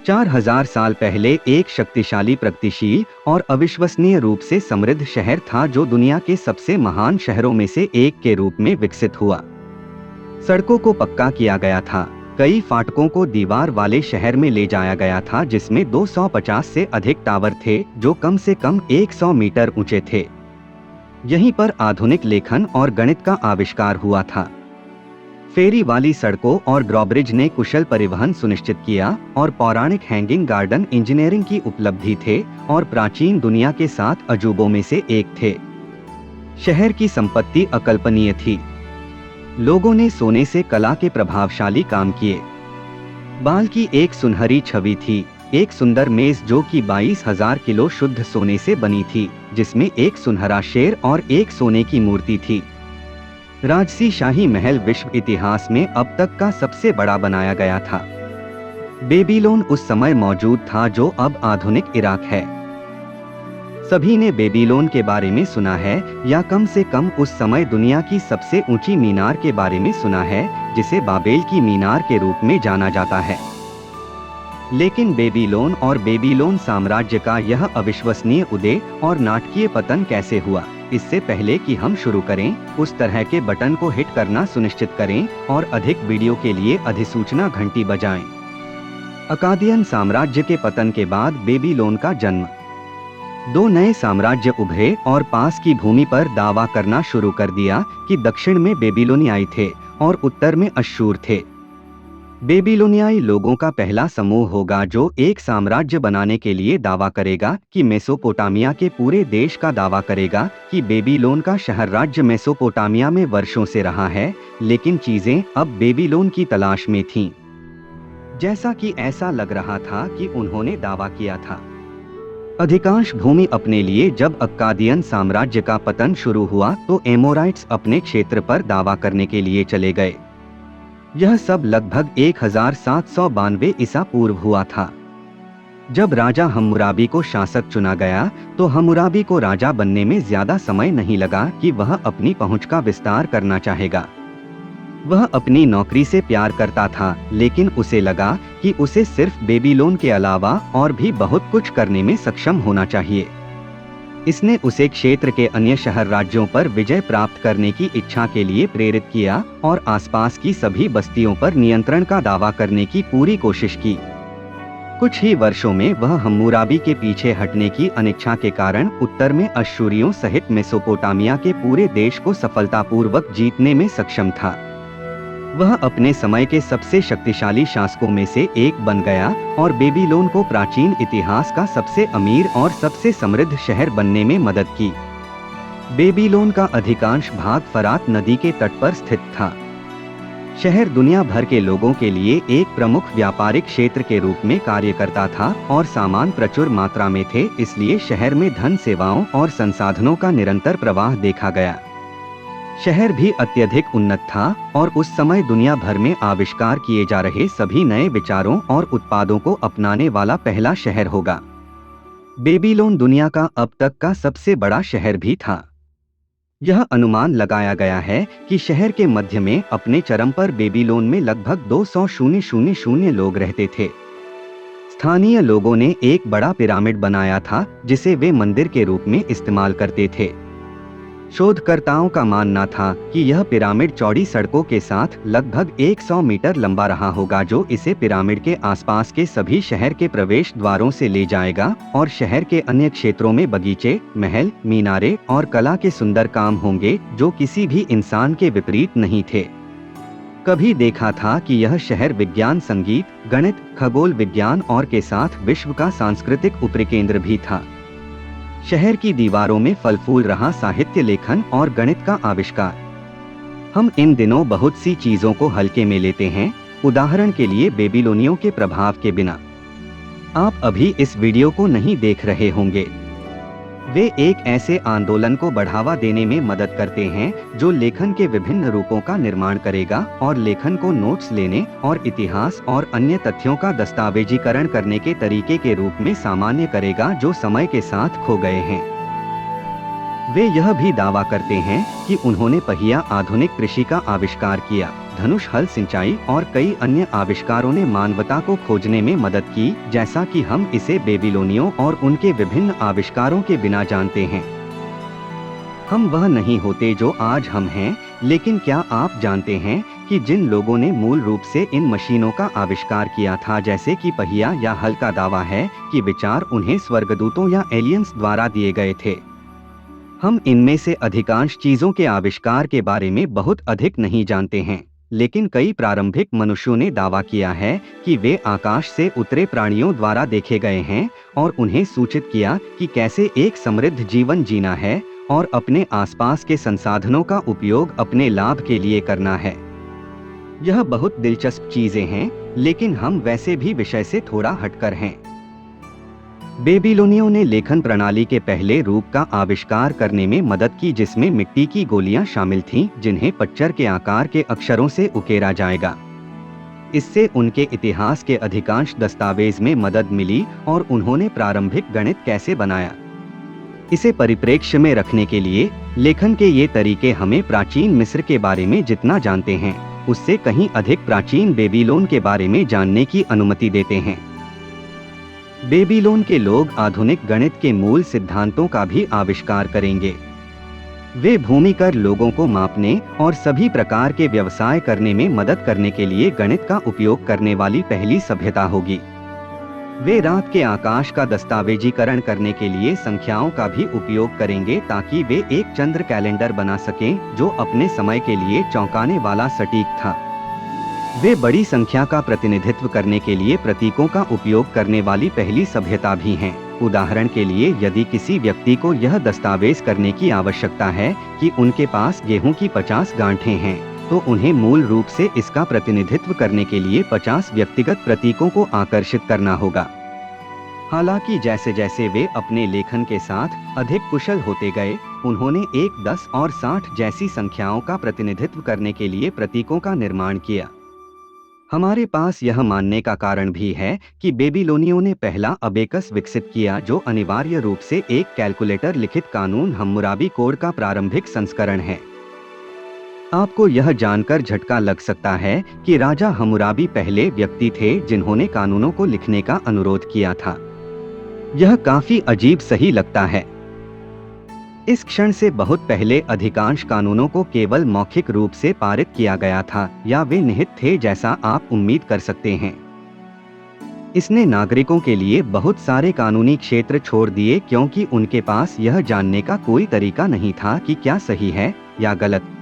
4000 साल पहले एक शक्तिशाली, प्रगतिशील और अविश्वसनीय रूप से समृद्ध शहर था जो दुनिया के सबसे महान शहरों में से एक के रूप में विकसित हुआ। सड़कों को पक्का किया गया था, कई फाटकों को दीवार वाले शहर में ले जाया गया था जिसमें 250 से अधिक टावर थे जो कम से कम 100 मीटर ऊंचे थे। यहीं पर आधुनिक लेखन और गणित का आविष्कार हुआ था। फेरी वाली सड़कों और ड्रॉब्रिज ने कुशल परिवहन सुनिश्चित किया और पौराणिक हैंगिंग गार्डन इंजीनियरिंग की उपलब्धि थे और प्राचीन दुनिया के 7 अजूबों में से एक थे। शहर की संपत्ति अकल्पनीय थी। लोगों ने सोने से कला के प्रभावशाली काम किए। बाल की एक सुनहरी छवि थी, एक सुंदर मेज जो कि 22,000 किलो शुद्ध सोने से बनी थी, जिसमें एक सुनहरा शेर और एक सोने की मूर्ति थी। राजसी शाही महल विश्व इतिहास में अब तक का सबसे बड़ा बनाया गया था। बेबीलोन उस समय मौजूद था जो अब आधुनिक इराक है। सभी ने बेबीलोन के बारे में सुना है या कम से कम उस समय दुनिया की सबसे ऊंची मीनार के बारे में सुना है, जिसे बाबेल की मीनार के रूप में जाना जाता है। लेकिन बेबीलोन और बेबीलोन साम्राज्य का यह अविश्वसनीय उदय और नाटकीय पतन कैसे हुआ? इससे पहले कि हम शुरू करें, उस तरह के बटन को हिट करना सुनिश्चित करें और अधिक वीडियो के लिए अधिसूचना घंटी बजाएं। अकादियन साम्राज्य के पतन के बाद बेबीलोन का जन्म। 2 नए साम्राज्य उभरे और पास की भूमि पर दावा करना शुरू कर दिया कि दक्षिण में बेबीलोनियाई थे और उत्तर में अश्शूर थे। बेबीलोनियाई लोगों का पहला समूह होगा जो एक साम्राज्य बनाने के लिए दावा करेगा कि मेसोपोटामिया के पूरे देश का दावा करेगा कि बेबीलोन का शहर राज्य मेसोपोटामिया में वर्षों से रहा है, लेकिन चीजें अब बेबीलोन की तलाश में थीं। जैसा कि ऐसा लग रहा था कि उन्होंने दावा किया था। अधिकांश भूमि अपने लिए। जब अक्कादियन साम्राज्य का पतन शुरू हुआ तो एमोराइट्स अपने क्षेत्र पर दावा करने के लिए चले गए। यह सब लगभग 1792 ईसा पूर्व हुआ था। जब राजा हम्मुराबी को शासक चुना गया तो हम्मुराबी को राजा बनने में ज्यादा समय नहीं लगा कि वह अपनी पहुंच का विस्तार करना चाहेगा। वह अपनी नौकरी से प्यार करता था, लेकिन उसे लगा कि उसे सिर्फ बेबीलोन के अलावा और भी बहुत कुछ करने में सक्षम होना चाहिए। इसने उसे क्षेत्र के अन्य शहर राज्यों पर विजय प्राप्त करने की इच्छा के लिए प्रेरित किया और आसपास की सभी बस्तियों पर नियंत्रण का दावा करने की पूरी कोशिश की। कुछ ही वर्षों में वह हम्मुराबी के पीछे हटने की अनिच्छा के कारण उत्तर में अश्शूरियों सहित मेसोपोटामिया के पूरे देश को सफलतापूर्वक जीतने में सक्षम था। वह अपने समय के सबसे शक्तिशाली शासकों में से एक बन गया और बेबीलोन को प्राचीन इतिहास का सबसे अमीर और सबसे समृद्ध शहर बनने में मदद की। बेबीलोन का अधिकांश भाग फरात नदी के तट पर स्थित था। शहर दुनिया भर के लोगों के लिए एक प्रमुख व्यापारिक क्षेत्र के रूप में कार्य करता था और सामान प्रचुर मात्रा में थे, इसलिए शहर में धन, सेवाओं और संसाधनों का निरंतर प्रवाह देखा गया। शहर भी अत्यधिक उन्नत था और उस समय दुनिया भर में आविष्कार किए जा रहे सभी नए विचारों और उत्पादों को अपनाने वाला पहला शहर होगा। बेबीलोन दुनिया का अब तक का सबसे बड़ा शहर भी था। यह अनुमान लगाया गया है कि शहर के मध्य में अपने चरम पर बेबीलोन में लगभग 200,000 लोग रहते थे। स्थानीय लोगों ने एक बड़ा पिरामिड बनाया था जिसे वे मंदिर के रूप में इस्तेमाल करते थे। शोधकर्ताओं का मानना था कि यह पिरामिड चौड़ी सड़कों के साथ लगभग 100 मीटर लंबा रहा होगा, जो इसे पिरामिड के आसपास के सभी शहर के प्रवेश द्वारों से ले जाएगा और शहर के अन्य क्षेत्रों में बगीचे, महल, मीनारे और कला के सुंदर काम होंगे जो किसी भी इंसान के विपरीत नहीं थे। कभी देखा था कि यह शहर विज्ञान, संगीत, गणित, खगोल विज्ञान और के साथ विश्व का सांस्कृतिक उपकेंद्र भी था। शहर की दीवारों में फल फूल रहा साहित्य, लेखन और गणित का आविष्कार। हम इन दिनों बहुत सी चीजों को हल्के में लेते हैं, उदाहरण के लिए बेबीलोनियों के प्रभाव के बिना। आप अभी इस वीडियो को नहीं देख रहे होंगे। वे एक ऐसे आंदोलन को बढ़ावा देने में मदद करते हैं जो लेखन के विभिन्न रूपों का निर्माण करेगा और लेखन को नोट्स लेने और इतिहास और अन्य तथ्यों का दस्तावेजीकरण करने के तरीके के रूप में सामान्य करेगा जो समय के साथ खो गए हैं। वे यह भी दावा करते हैं कि उन्होंने पहिया आधुनिक कृषि का आविष्कार किया। धनुष हल सिंचाई और कई अन्य आविष्कारों ने मानवता को खोजने में मदद की, जैसा कि हम इसे बेबीलोनियों और उनके विभिन्न आविष्कारों के बिना जानते हैं। हम वह नहीं होते जो आज हम हैं, लेकिन क्या आप जानते हैं कि जिन लोगों ने मूल रूप से इन मशीनों का आविष्कार किया था, जैसे कि पहिया या हल, का दावा है कि विचार उन्हें स्वर्गदूतों या एलियंस द्वारा दिए गए थे। हम इनमें से अधिकांश चीजों के आविष्कार के बारे में बहुत अधिक नहीं जानते हैं, लेकिन कई प्रारंभिक मनुष्यों ने दावा किया है कि वे आकाश से उतरे प्राणियों द्वारा देखे गए हैं और उन्हें सूचित किया कि कैसे एक समृद्ध जीवन जीना है और अपने आसपास के संसाधनों का उपयोग अपने लाभ के लिए करना है। यह बहुत दिलचस्प चीजें हैं, लेकिन हम वैसे भी विषय से थोड़ा हटकर हैं। बेबीलोनियों ने लेखन प्रणाली के पहले रूप का आविष्कार करने में मदद की, जिसमें मिट्टी की गोलियां शामिल थीं, जिन्हें पच्चर के आकार के अक्षरों से उकेरा जाएगा। इससे उनके इतिहास के अधिकांश दस्तावेज में मदद मिली और उन्होंने प्रारंभिक गणित कैसे बनाया, इसे परिप्रेक्ष्य में रखने के लिए लेखन के ये तरीके हमें प्राचीन मिस्र के बारे में जितना जानते हैं, उससे कहीं अधिक प्राचीन बेबीलोन के बारे में जानने की अनुमति देते हैं। बेबीलोन के लोग आधुनिक गणित के मूल सिद्धांतों का भी आविष्कार करेंगे। वे भूमिकर लोगों को मापने और सभी प्रकार के व्यवसाय करने में मदद करने के लिए गणित का उपयोग करने वाली पहली सभ्यता होगी। वे रात के आकाश का दस्तावेजीकरण करने के लिए संख्याओं का भी उपयोग करेंगे, ताकि वे एक चंद्र कैलेंडर बना सकें जो अपने समय के लिए चौंकाने वाला सटीक था। वे बड़ी संख्या का प्रतिनिधित्व करने के लिए प्रतीकों का उपयोग करने वाली पहली सभ्यता भी हैं। उदाहरण के लिए, यदि किसी व्यक्ति को यह दस्तावेज करने की आवश्यकता है कि उनके पास गेहूं की 50 गांठें हैं, तो उन्हें मूल रूप से इसका प्रतिनिधित्व करने के लिए 50 व्यक्तिगत प्रतीकों को आकर्षित करना होगा। हालांकि जैसे जैसे वे अपने लेखन के साथ अधिक कुशल होते गए, उन्होंने 1, 10 और 60 जैसी संख्याओं का प्रतिनिधित्व करने के लिए प्रतीकों का निर्माण किया। हमारे पास यह मानने का कारण भी है कि बेबीलोनियों ने पहला अबेकस विकसित किया, जो अनिवार्य रूप से एक कैलकुलेटर लिखित कानून हम्मुराबी कोड का प्रारंभिक संस्करण है। आपको यह जानकर झटका लग सकता है कि राजा हम्मुराबी पहले व्यक्ति थे जिन्होंने कानूनों को लिखने का अनुरोध किया था। यह काफी अजीब सही लगता है। इस क्षण से बहुत पहले अधिकांश कानूनों को केवल मौखिक रूप से पारित किया गया था, या वे निहित थे, जैसा आप उम्मीद कर सकते हैं। इसने नागरिकों के लिए बहुत सारे कानूनी क्षेत्र छोड़ दिए, क्योंकि उनके पास यह जानने का कोई तरीका नहीं था कि क्या सही है या गलत।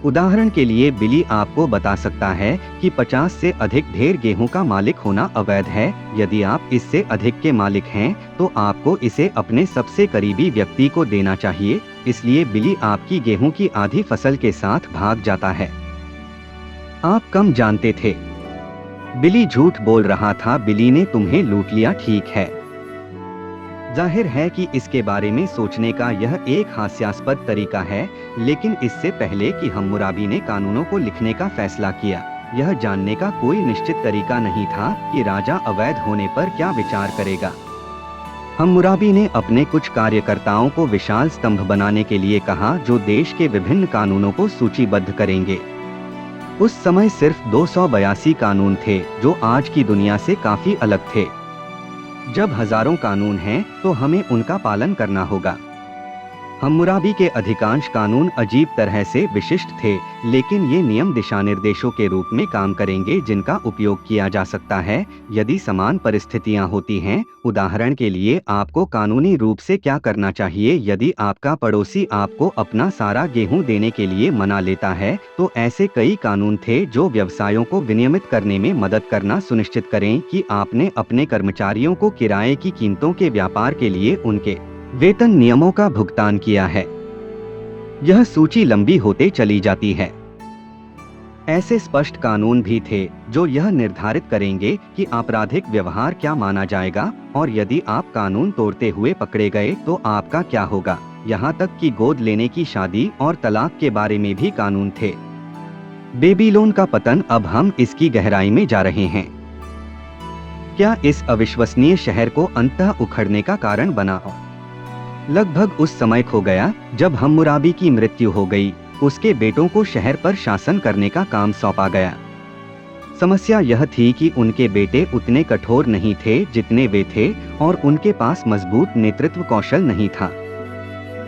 उदाहरण के लिए, बिली आपको बता सकता है कि 50 से अधिक ढेर गेहूं का मालिक होना अवैध है। यदि आप इससे अधिक के मालिक हैं, तो आपको इसे अपने सबसे करीबी व्यक्ति को देना चाहिए। इसलिए बिली आपकी गेहूं की आधी फसल के साथ भाग जाता है। आप कम जानते थे। बिली झूठ बोल रहा था। बिली ने तुम्हें लूट लिया, ठीक है। जाहिर है कि इसके बारे में सोचने का यह एक हास्यास्पद तरीका है, लेकिन इससे पहले कि हम्मुराबी ने कानूनों को लिखने का फैसला किया, यह जानने का कोई निश्चित तरीका नहीं था कि राजा अवैध होने पर क्या विचार करेगा। हम्मुराबी ने अपने कुछ कार्यकर्ताओं को विशाल स्तंभ बनाने के लिए कहा, जो देश के विभिन्न कानूनों को सूचीबद्ध करेंगे। उस समय सिर्फ 282 कानून थे, जो आज की दुनिया से काफी अलग थे। जब हजारों कानून हैं, तो हमें उनका पालन करना होगा। हम्मुराबी के अधिकांश कानून अजीब तरह से विशिष्ट थे, लेकिन ये नियम दिशानिर्देशों के रूप में काम करेंगे जिनका उपयोग किया जा सकता है यदि समान परिस्थितियां होती हैं। उदाहरण के लिए, आपको कानूनी रूप से क्या करना चाहिए यदि आपका पड़ोसी आपको अपना सारा गेहूं देने के लिए मना लेता है। तो ऐसे कई कानून थे जो व्यवसायों को विनियमित करने में मदद करना सुनिश्चित करें कि आपने अपने कर्मचारियों को किराए की कीमतों के व्यापार के लिए उनके वेतन नियमों का भुगतान किया है। यह सूची लंबी होते चली जाती है। ऐसे स्पष्ट कानून भी थे जो यह निर्धारित करेंगे कि आपराधिक व्यवहार क्या माना जाएगा, और यदि आप कानून तोड़ते हुए पकड़े गए तो आपका क्या होगा। यहाँ तक कि गोद लेने की शादी और तलाक के बारे में भी कानून थे। बेबीलोन का पतन, अब हम इसकी गहराई में जा रहे हैं। क्या इस अविश्वसनीय शहर को अंततः उखड़ने का कारण बना? लगभग उस समय खो गया जब हम्मुराबी की मृत्यु हो गई। उसके बेटों को शहर पर शासन करने का काम सौंपा गया। समस्या यह थी कि उनके बेटे उतने कठोर नहीं थे जितने वे थे और उनके पास मजबूत नेतृत्व कौशल नहीं था।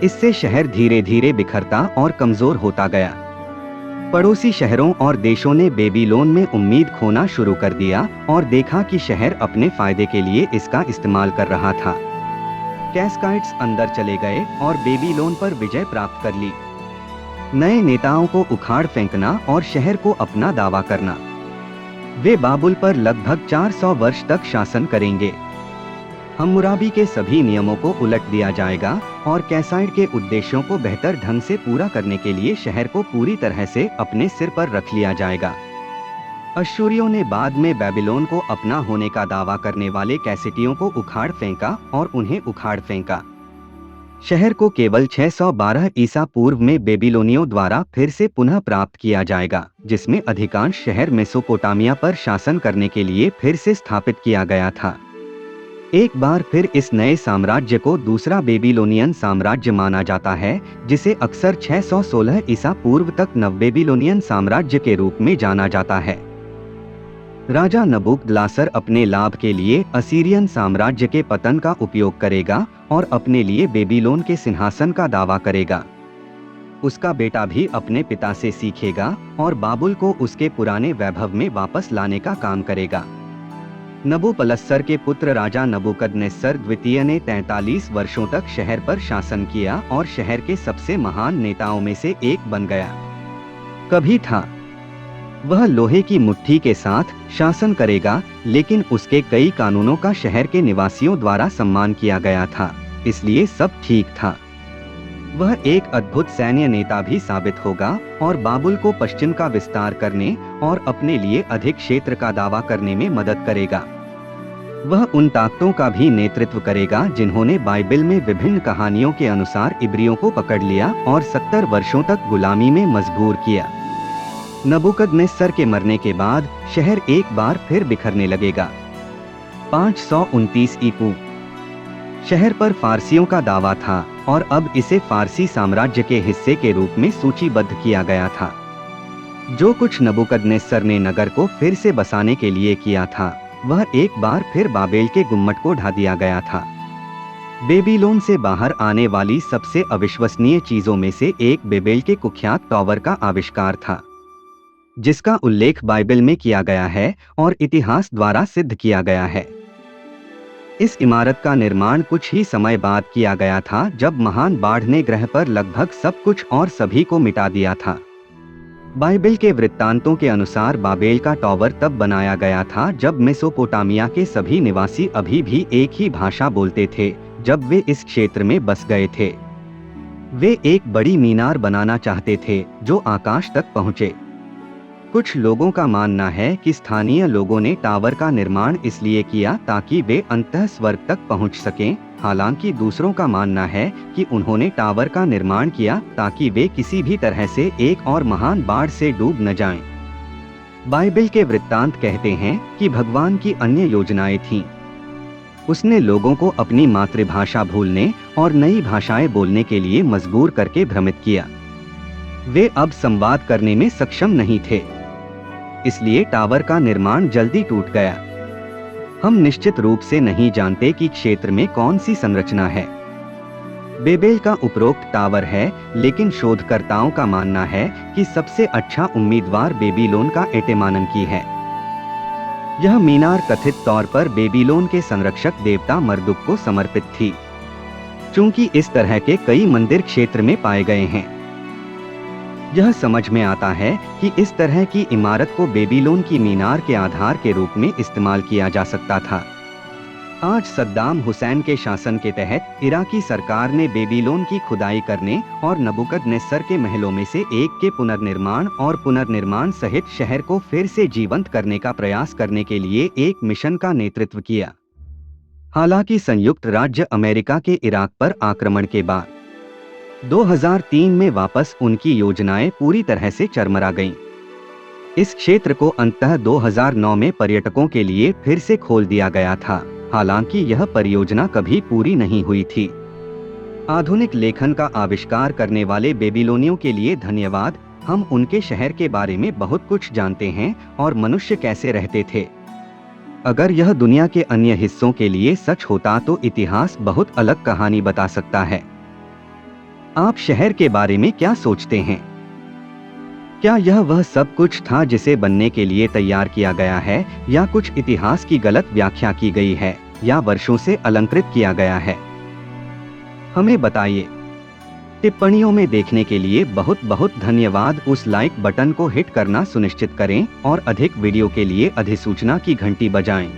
इससे शहर धीरे धीरे बिखरता और कमजोर होता गया। पड़ोसी शहरों और देशों ने बेबीलोन में उम्मीद खोना शुरू कर दिया और देखा कि शहर अपने फायदे के लिए इसका इस्तेमाल कर रहा था। कैसकाइट्स अंदर चले गए और बेबीलोन पर विजय प्राप्त कर ली। नए नेताओं को उखाड़ फेंकना और शहर को अपना दावा करना। वे बाबुल पर लगभग 400 वर्ष तक शासन करेंगे। हम्मुराबी के सभी नियमों को उलट दिया जाएगा और कैसाइड के उद्देश्यों को बेहतर ढंग से पूरा करने के लिए शहर को पूरी तरह से अपने सिर पर रख लिया जाएगा। अश्शूरियों ने बाद में बेबीलोन को अपना होने का दावा करने वाले कैसिटियों को उखाड़ फेंका और उन्हें उखाड़ फेंका। शहर को केवल 612 ईसा पूर्व में बेबीलोनियों द्वारा फिर से पुनः प्राप्त किया जाएगा, जिसमें अधिकांश शहर मेसोपोटामिया पर शासन करने के लिए फिर से स्थापित किया गया था। एक बार फिर इस नए साम्राज्य को दूसरा बेबीलोनियन साम्राज्य माना जाता है, जिसे अक्सर 616 ईसा पूर्व तक नवबेबीलोनियन साम्राज्य के रूप में जाना जाता है। राजा नबूकदनेस्सर अपने लाभ के लिए असीरियन साम्राज्य के पतन का उपयोग करेगा और अपने लिए बेबीलोन के सिंहासन का दावा करेगा। उसका बेटा भी अपने पिता से सीखेगा और बाबुल को उसके पुराने वैभव में वापस लाने का काम करेगा। नबूपलस्सर के पुत्र राजा नबूकदनेस्सर द्वितीय ने 43 वर्षों तक शहर पर शासन किया और शहर के सबसे महान नेताओं में से एक बन गया। कभी था वह लोहे की मुट्ठी के साथ शासन करेगा, लेकिन उसके कई कानूनों का शहर के निवासियों द्वारा सम्मान किया गया था, इसलिए सब ठीक था। वह एक अद्भुत सैन्य नेता भी साबित होगा और बाबुल को पश्चिम का विस्तार करने और अपने लिए अधिक क्षेत्र का दावा करने में मदद करेगा। वह उन ताकतों का भी नेतृत्व करेगा जिन्होंने बाइबल में विभिन्न कहानियों के अनुसार इब्रियों को पकड़ लिया और 70 वर्षों तक गुलामी में मजबूर किया। नबूकदनेस्सर के मरने के बाद शहर एक बार फिर बिखरने लगेगा। 529 ईपू शहर पर फारसियों का दावा था और अब इसे फारसी साम्राज्य के हिस्से के रूप में सूचीबद्ध किया गया था। जो कुछ नबूकदनेस्सर ने नगर को फिर से बसाने के लिए किया था, वह एक बार फिर बाबेल के गुम्मट को ढा दिया गया था। बेबीलोन से बाहर आने वाली सबसे अविश्वसनीय चीजों में से एक बेबेल के कुख्यात टॉवर का आविष्कार था, जिसका उल्लेख बाइबल में किया गया है और इतिहास द्वारा सिद्ध किया गया है। इस इमारत का निर्माण कुछ ही समय बाद किया गया था, जब महान बाढ़ ने ग्रह पर लगभग सब कुछ और सभी को मिटा दिया था। बाइबल के वृत्तांतों के अनुसार बाबेल का टॉवर तब बनाया गया था जब मेसोपोटामिया के सभी निवासी अभी भी एक ही भाषा बोलते थे, जब वे इस क्षेत्र में बस गए थे। वे एक बड़ी मीनार बनाना चाहते थे जो आकाश तक पहुंचे। कुछ लोगों का मानना है कि स्थानीय लोगों ने टावर का निर्माण इसलिए किया ताकि वे अंतः स्वर्ग तक पहुंच सकें, हालांकि दूसरों का मानना है कि उन्होंने टावर का निर्माण किया ताकि वे किसी भी तरह से एक और महान बाढ़ से डूब न जाएं। बाइबल के वृत्तांत कहते हैं कि भगवान की अन्य योजनाएं थीं। उसने लोगों को अपनी मातृभाषा भूलने और नई भाषाएं बोलने के लिए मजबूर करके भ्रमित किया। वे अब संवाद करने में सक्षम नहीं थे, इसलिए टावर का निर्माण जल्दी टूट गया। हम निश्चित रूप से नहीं जानते कि क्षेत्र में कौन सी संरचना है। बेबेल का उपरोक्त टावर है, लेकिन शोधकर्ताओं का मानना है कि सबसे अच्छा उम्मीदवार बेबीलोन का एटेमानकी है। यह मीनार कथित तौर पर बेबीलोन के संरक्षक देवता मर्दुक को समर्पित थी। चूंकि इस तरह के कई मंदिर क्षेत्र में पाए गए हैं, यह समझ में आता है कि इस तरह की इमारत को बेबीलोन की मीनार के आधार के रूप में इस्तेमाल किया जा सकता था। आज सद्दाम हुसैन के शासन के तहत इराकी सरकार ने बेबीलोन की खुदाई करने और नबूकदनेस्सर के महलों में से एक के पुनर्निर्माण सहित शहर को फिर से जीवंत करने का प्रयास करने के लिए एक मिशन का नेतृत्व किया। हालांकि संयुक्त राज्य अमेरिका के इराक पर आक्रमण के बाद 2003 में वापस उनकी योजनाएं पूरी तरह से चरमरा गईं। इस क्षेत्र को अंततः 2009 में पर्यटकों के लिए फिर से खोल दिया गया था, हालांकि यह परियोजना कभी पूरी नहीं हुई थी। आधुनिक लेखन का आविष्कार करने वाले बेबीलोनियों के लिए धन्यवाद। हम उनके शहर के बारे में बहुत कुछ जानते हैं और मनुष्य कैसे रहते थे। अगर यह दुनिया के अन्य हिस्सों के लिए सच होता तो इतिहास बहुत अलग कहानी बता सकता है। आप शहर के बारे में क्या सोचते हैं? क्या यह वह सब कुछ था जिसे बनने के लिए तैयार किया गया है, या कुछ इतिहास की गलत व्याख्या की गई है, या वर्षों से अलंकृत किया गया है? हमें बताइए। टिप्पणियों में देखने के लिए बहुत बहुत धन्यवाद। उस लाइक बटन को हिट करना सुनिश्चित करें और अधिक वीडियो के लिए अधिसूचना की घंटी बजाएं।